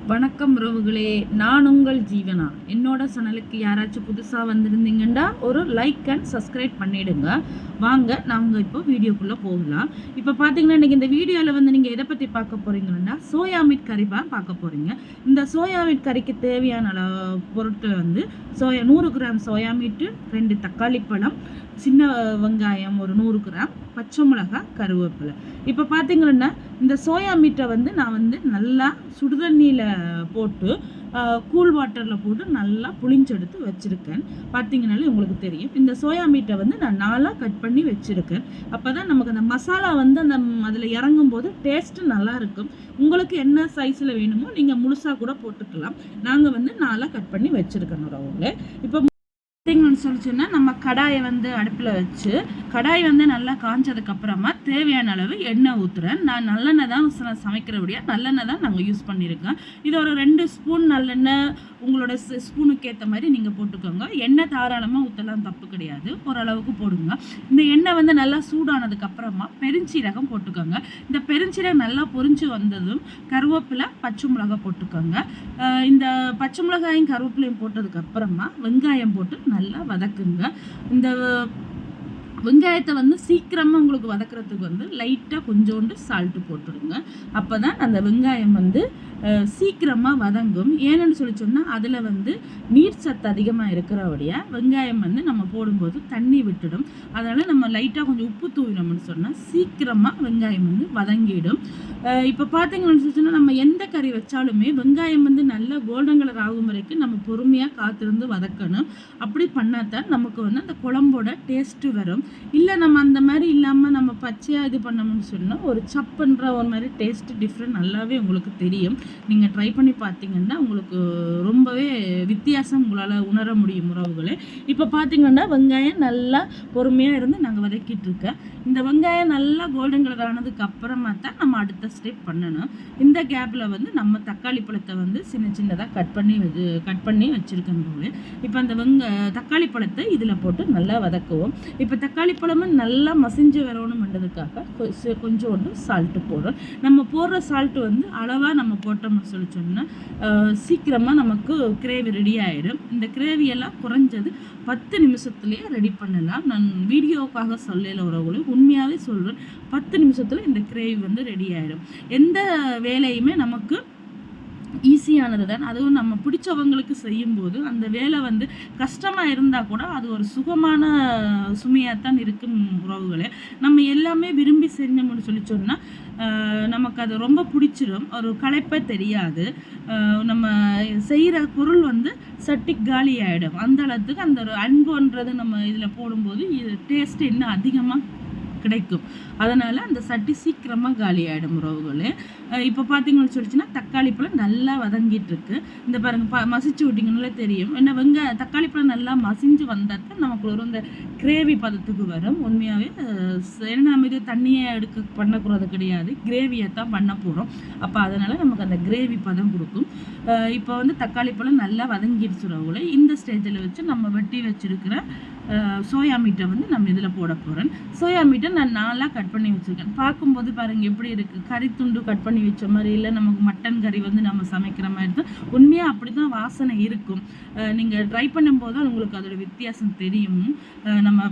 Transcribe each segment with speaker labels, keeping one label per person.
Speaker 1: வணக்கம் உறவுகளே, நான் உங்கள் ஜீவனா. என்னோட சேனலுக்கு யாராச்சும் புதுசாக வந்திருந்தீங்கன்னா ஒரு லைக் அண்ட் சப்ஸ்கிரைப் பண்ணிவிடுங்க. வாங்க நாங்கள் இப்போ வீடியோக்குள்ளே போகலாம். இப்போ பார்த்தீங்கன்னா இன்றைக்கி இந்த வீடியோவில் வந்து நீங்கள் எதை பற்றி பார்க்க போகிறீங்கன்னா சோயா மீட் கறி பார்க்க போகிறீங்க. இந்த சோயா மீட் கறிக்கு தேவையான பொருட்கள் வந்து 100 கிராம் சோயா மீட்டு, 2 தக்காளி பழம், சின்ன வெங்காயம் ஒரு 100 கிராம், பச்சை மிளகாய், கருவேப்பிலை. இப்போ பார்த்தீங்கன்னா இந்த சோயா மீட்டை வந்து நான் வந்து நல்லா சுடுதண்ணியில் போட்டு கூல் வாட்டரில் போட்டு நல்லா புளிஞ்செடுத்து வச்சுருக்கேன். பார்த்தீங்கன்னாலே உங்களுக்கு தெரியும். இந்த சோயா மீட்டை வந்து நான் 4ஆக கட் பண்ணி வச்சுருக்கேன். அப்போ தான் நமக்கு அந்த மசாலா வந்து அந்த அதில் இறங்கும் போது டேஸ்ட்டு நல்லா இருக்கும். உங்களுக்கு என்ன சைஸில் வேணுமோ நீங்கள் முழுசாக கூட போட்டுக்கலாம். நாங்கள் வந்து 4ஆக கட் பண்ணி வச்சுருக்கேன் உறவுகளே. இப்போ பார்த்தீங்கன்னு சொல்லிச்சுன்னா நம்ம கடாயை வந்து அடுப்பில் வச்சு கடாய் வந்து நல்லா காஞ்சதுக்கப்புறமா தேவையான அளவு எண்ணெய் ஊற்றுறேன். நான் நல்லெண்ணெய் தான் சமைக்கிறபடியாக நல்லெண்ணெய் தான் நாங்கள் யூஸ் பண்ணியிருக்கோம். இது ஒரு 2 ஸ்பூன் நல்லெண்ணெய் உங்களோட ஸ்பூனுக்கு ஏற்ற மாதிரி நீங்கள் போட்டுக்கோங்க. எண்ணெய் தாராளமாக ஊற்றலாம், தப்பு கிடையாது. ஓரளவுக்கு போடுங்க. இந்த எண்ணெய் வந்து நல்லா சூடானதுக்கப்புறமா பெருஞ்சீரகம் போட்டுக்கோங்க. இந்த பெருஞ்சீரகம் நல்லா பொரிஞ்சு வந்ததும் கருவேப்பிலை, பச்சை மிளகாய் போட்டுக்கோங்க. இந்த பச்சை மிளகாயும் கருவேப்பிலையும் போட்டதுக்கப்புறமா வெங்காயம் போட்டு நல்லா வதக்குங்க. இந்த வெங்காயத்தை வந்து சீக்கிரமாக உங்களுக்கு வதக்கிறதுக்கு வந்து லைட்டாக கொஞ்சோண்டு சால்ட்டு போட்டுடுங்க. அப்போ தான் அந்த வெங்காயம் வந்து சீக்கிரமாக வதங்கும். ஏன்னு சொல்லி சொன்னால் அதில் வந்து நீர் சத்து அதிகமாக இருக்கிறபடியாக வெங்காயம் வந்து நம்ம போடும்போது தண்ணி விட்டுடும். அதனால் நம்ம லைட்டாக கொஞ்சம் உப்பு தூவினோம்னு சொன்னால் சீக்கிரமாக வெங்காயம் வந்து வதங்கிடும். இப்போ பார்த்தீங்கன்னு சொல்லி சொன்னால் நம்ம எந்த கறி வச்சாலுமே வெங்காயம் வந்து நல்லா கோல்டன் கலர் ஆகும் வரைக்கும் நம்ம பொறுமையாக காத்திருந்து வதக்கணும். அப்படி பண்ணாதான் நமக்கு வந்து அந்த குழம்போட டேஸ்ட்டு வரும். இல்லை நம்ம அந்த மாதிரி இல்லாமல் நம்ம பச்சையாக இது பண்ணோம்னு சொன்னால் ஒரு சப்புன்ற ஒரு மாதிரி டேஸ்ட்டு டிஃப்ரெண்ட் நல்லாவே உங்களுக்கு தெரியும். நீங்கள் ட்ரை பண்ணி பார்த்தீங்கன்னா உங்களுக்கு ரொம்பவே வித்தியாசம் உங்களால் உணர முடியும் உறவுகளே. இப்போ பார்த்தீங்கன்னா வெங்காயம் நல்லா பொறுமையாக இருந்து நாங்கள் வதக்கிட்டு இருக்கேன். இந்த வெங்காயம் நல்லா கோல்டன் கலர் ஆனதுக்கு அப்புறமா தான் நம்ம அடுத்த ஸ்டெப் பண்ணணும். இந்த கேப்பில் வந்து நம்ம தக்காளி பழத்தை வந்து சின்னதாக கட் பண்ணி வச்சுருக்கோம். இப்போ அந்த தக்காளி பழத்தை இதில் போட்டு நல்லா வதக்குவோம். இப்போ தக்காளி பழமும் நல்லா மசிஞ்சு வரணும்ன்றதுக்காக கொஞ்சோண்டு சால்ட்டு போடுறோம். நம்ம போடுற சால்ட்டு வந்து அளவாக நம்ம போட்டோம்னு சொல்லி சொன்னால் சீக்கிரமாக நமக்கு கிரேவி ரெடி ஆகிடும். இந்த கிரேவியெல்லாம் குறைஞ்சது 10 நிமிஷத்துலேயே ரெடி பண்ணலாம். நான் வீடியோவுக்காக சொல்லல உறவுகளும் உண்மையாகவே சொல்கிறேன். 10 நிமிஷத்தில் இந்த கிரேவி வந்து ரெடி ஆகிடும். எந்த வேலையுமே நமக்கு ஈஸியானது தான். அதுவும் நம்ம பிடிச்சவங்களுக்கு செய்யும்போது அந்த வேலை வந்து கஷ்டமாக இருந்தால் கூட அது ஒரு சுகமான சுமையாகத்தான் இருக்கும் உறவுகளே. நம்ம எல்லாமே விரும்பி செஞ்சோம்னு சொல்லி சொன்னால் நமக்கு அது ரொம்ப பிடிச்சிடும். ஒரு களைப்பே தெரியாது. நம்ம செய்கிற பொருள் வந்து சட்டி காலி ஆகிடும். அந்த அளவுக்கு அந்த ஒரு அன்புன்றது நம்ம இதில் போடும்போது இது டேஸ்ட்டு இன்னும் அதிகமாக கிடைக்கும். அதனால் அந்த சட்டி சீக்கிரமாக காலி ஆகிடும் உறவுகளே. இப்போ பார்த்தீங்கன்னு சொல்லிச்சுன்னா தக்காளி பழம் நல்லா வதங்கிட்டு இருக்கு. இந்த பாருங்கள் மசிச்சு விட்டிங்கனாலே தெரியும். ஏன்னா தக்காளி பழம் நல்லா மசிஞ்சு வந்தால் தான் நமக்கு ஒரு இந்த கிரேவி பதத்துக்கு வரும். உண்மையாகவே ஏன்னா நம்ம இது தண்ணியை பண்ணக்கூடாது கிடையாது, கிரேவியை தான் பண்ண போகிறோம். அப்போ அதனால் நமக்கு அந்த கிரேவி பதம் கொடுக்கும். இப்போ வந்து தக்காளி பழம் நல்லா வதங்கிடுச்சு உறவுகளே. இந்த ஸ்டேஜில் வச்சு நம்ம வெட்டி வச்சுருக்கிற சோயா மீட்டை வந்து நம்ம இதில் போட போகிறேன். சோயா மீட்டை நான் 4ஆக கட் பண்ணி வச்சுருக்கேன். பார்க்கும்போது பாருங்கள் எப்படி இருக்குது, கறி துண்டு கட் பண்ணி வச்ச மாதிரி இல்லை, நமக்கு மட்டன் கறி வந்து நம்ம சமைக்கிற மாதிரி தான். உண்மையாக அப்படி தான் வாசனை இருக்கும். நீங்கள் ட்ரை பண்ணும்போது தான் உங்களுக்கு அதோட வித்தியாசம் தெரியும். நம்ம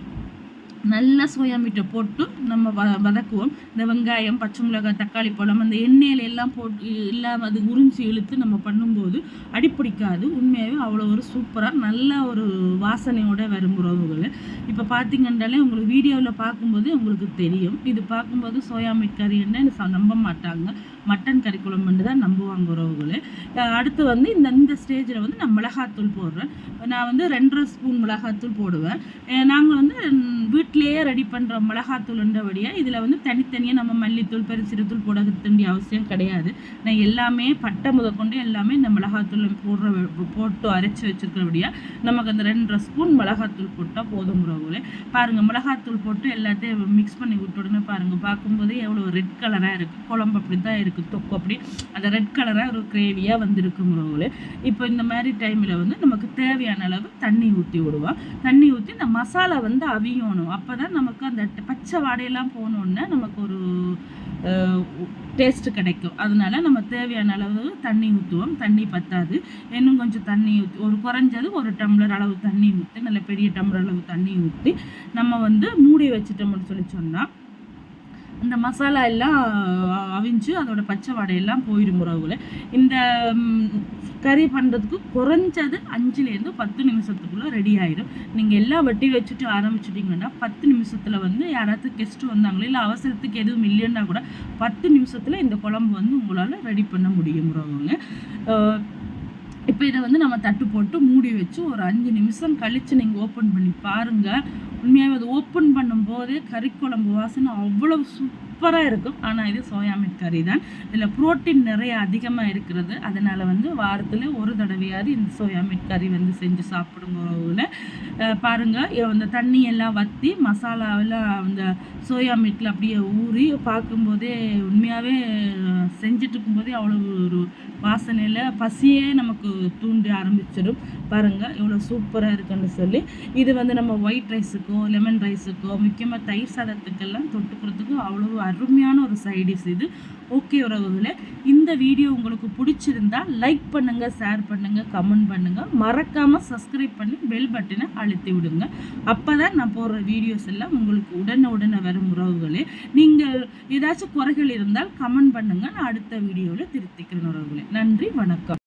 Speaker 1: நல்லா சோயா மீட்டை போட்டு நம்ம வதக்குவோம். இந்த வெங்காயம், பச்சை மிளகாய், தக்காளி பழம் அந்த எண்ணெயில் எல்லாம் போட்டு இல்லாமல் அது உறிஞ்சி இழுத்து நம்ம பண்ணும்போது அடிப்பிடிக்காது. உண்மையாகவே அவ்வளோ ஒரு சூப்பராக நல்ல ஒரு வாசனையோடு வரும் உறவுகள். இப்போ பார்த்தீங்கன்னாலே உங்களுக்கு வீடியோவில் பார்க்கும்போது உங்களுக்கு தெரியும். இது பார்க்கும்போது சோயா மீட் கறின்னு நம்ப மாட்டாங்க, மட்டன் கறி குழம்புன்னு தான் நம்புவாங்க உறவுகள். அடுத்து வந்து இந்த ஸ்டேஜில் வந்து நான் மிளகாத்தூள் போடுறேன். நான் வந்து 2.5 ஸ்பூன் மிளகாத்தூள் போடுவேன். நாங்கள் வந்து வீட்டிலேயே ரெடி பண்ணுற மிளகாத்தூள்ன்றபடியாக இதில் வந்து தனித்தனியாக நம்ம மல்லித்தூள், பெருசீரத்தூள் போட வேண்டிய அவசியம் கிடையாது. நான் எல்லாமே பட்டை முதற்கொண்டு எல்லாமே இந்த மிளகாத்தூள் போட்டு அரைச்சி வச்சுருக்கிறபடியாக நமக்கு அந்த 2.5 ஸ்பூன் மிளகாத்தூள் போட்டால் போதும் உறவுகளே. பாருங்கள் மிளகாத்தூள் போட்டு எல்லாத்தையும் மிக்ஸ் பண்ணி விட்ட உடனே பாருங்கள் பார்க்கும்போது எவ்வளோ ரெட் கலராக இருக்குது. குழம்பு அப்படி தான் இருக்குது, தொக்கு அப்படி அந்த ரெட் கலராக ஒரு கிரேவியாக வந்துருக்கு உறவுகளே. இப்போ இந்த மாதிரி டைமில் வந்து நமக்கு தேவையான அளவு தண்ணி ஊற்றி விடுவோம். தண்ணி ஊற்றி இந்த மசாலா வந்து அவியணும். அப்போ தான் நமக்கு அந்த பச்சை வாடையெல்லாம் போனோன்னே நமக்கு ஒரு டேஸ்ட்டு கிடைக்கும். அதனால நம்ம தேவையான அளவு தண்ணி ஊற்றுவோம். தண்ணி பத்தாது, இன்னும் கொஞ்சம் தண்ணி ஊற்றி ஒரு குறைஞ்சது 1 டம்ளர் அளவு தண்ணி ஊற்றி, நல்ல பெரிய டம்ளர் அளவு தண்ணி ஊற்றி நம்ம வந்து மூடி வச்சுட்டோம்னு சொல்லி சொன்னால் இந்த மசாலா எல்லாம் அவிஞ்சு அதோட பச்சை வாடையெல்லாம் போயிடும் உறவுகளை. இந்த கறி பண்ணுறதுக்கு குறைஞ்சது 5லேருந்து 10 நிமிஷத்துக்குள்ளே ரெடி ஆகிடும். நீங்கள் எல்லாம் வெட்டி வச்சுட்டு ஆரம்பிச்சிட்டிங்கன்னா 10 நிமிஷத்தில் வந்து யாராவது கெஸ்ட்டு வந்தாங்களோ இல்லை அவசரத்துக்கு எதுவும் இல்லைன்னா கூட 10 நிமிஷத்தில் இந்த குழம்பு வந்து உங்களால் ரெடி பண்ண முடியும் உறவுங்க. இப்போ இதை வந்து நம்ம தட்டு போட்டு மூடி வச்சு ஒரு 5 நிமிஷம் கழித்து நீங்கள் ஓப்பன் பண்ணி பாருங்கள். உண்மையாகவே அது ஓப்பன் பண்ணும்போது கறி குழம்பு வாசனை அவ்வளவு சூப்பராக இருக்கும். ஆனால் இது சோயா மீட் கறி தான். இதில் புரோட்டீன் நிறைய அதிகமாக இருக்கிறது. அதனால் வந்து வாரத்தில் ஒரு தடவையாவது இந்த சோயா மீட் கறி வந்து செஞ்சு சாப்பிடுங்க. பாருங்கள், அந்த தண்ணியெல்லாம் வற்றி மசாலாவெல்லாம் அந்த சோயா மீட்டில் அப்படியே ஊறி பார்க்கும்போதே உண்மையாகவே செஞ்சுட்டு இருக்கும்போதே அவ்வளோ ஒரு வாசனையில் பசியே நமக்கு தூண்டி ஆரம்பிச்சிடும். பாருங்கள் எவ்வளோ சூப்பராக இருக்குன்னு சொல்லி. இது வந்து நம்ம ஒயிட் ரைஸுக்கோ லெமன் ரைஸுக்கோ முக்கியமாக தயிர் சாதத்துக்கெல்லாம் தொட்டுக்கிறதுக்கு அவ்வளோ அருமையான ஒரு சைடிஷ் இது. ஓகே உறவுகளே, இந்த வீடியோ உங்களுக்கு பிடிச்சிருந்தா லைக் பண்ணுங்கள், ஷேர் பண்ணுங்கள், கமெண்ட் பண்ணுங்கள். மறக்காமல் சப்ஸ்கிரைப் பண்ணி பெல் பட்டனை அழுத்தி விடுங்க. அப்போ தான் நான் போடுற வீடியோஸ் எல்லாம் உங்களுக்கு உடனே வரும் உறவுகளே. நீங்கள் ஏதாச்சும் குறைகள் இருந்தால் கமெண்ட் பண்ணுங்கள், நான் அடுத்த வீடியோவில் திருத்திக்கிறேன் உறவுகளே. நன்றி, வணக்கம்.